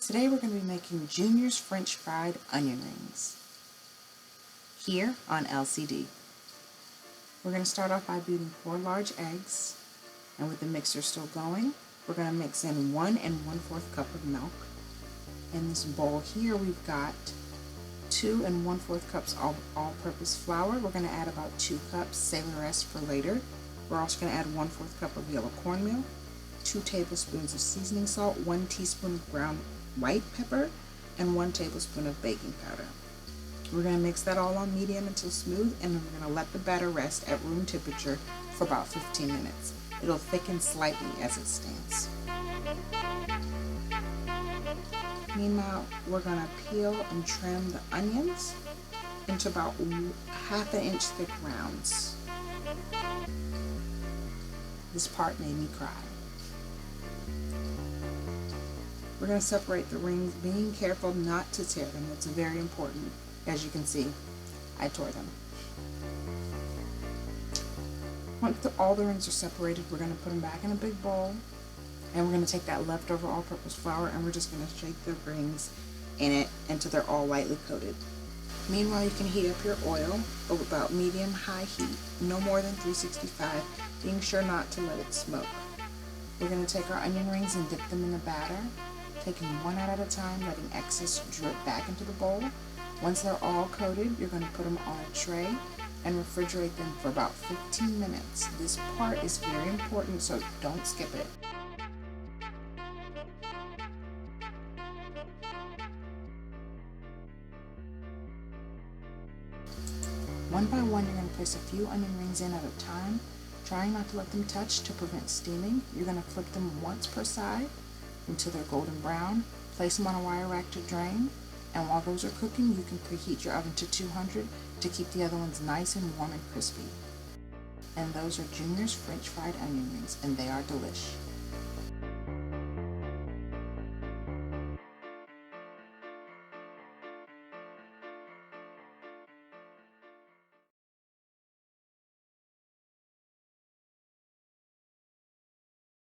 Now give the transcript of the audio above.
Today we're going to be making Junior's French fried onion rings here on LCD. We're going to start off by beating 4 large eggs, and with the mixer still going, we're going to mix in 1 1/4 cup of milk. In this bowl here we've got 2 1/4 cups of all-purpose flour. We're going to add about 2 cups, save the rest for later. We're also going to add 1/4 cup of yellow cornmeal, 2 tablespoons of seasoning salt, 1 teaspoon of ground white pepper, and 1 tablespoon of baking powder. We're going to mix that all on medium until smooth, and then we're going to let the batter rest at room temperature for about 15 minutes. It'll thicken slightly as it stands. Meanwhile, we're going to peel and trim the onions into about 1/2 inch thick rounds. This part made me cry. We're going to separate the rings, being careful not to tear them. It's very important. As you can see, I tore them. Once all the rings are separated, we're going to put them back in a big bowl, and we're going to take that leftover all-purpose flour and we're just going to shake the rings in it until they're all lightly coated. Meanwhile, you can heat up your oil of about medium-high heat, no more than 365, being sure not to let it smoke. We're going to take our onion rings and dip them in the batter, taking one out at a time, letting excess drip back into the bowl. Once they're all coated, you're going to put them on a tray and refrigerate them for about 15 minutes. This part is very important, so don't skip it. One by one, you're going to place a few onion rings in at a time, trying not to let them touch to prevent steaming. You're going to flip them once per side until they're golden brown. Place them on a wire rack to drain, and while those are cooking, you can preheat your oven to 200 to keep the other ones nice and warm and crispy. And those are Junior's French fried onion rings, and they are delish.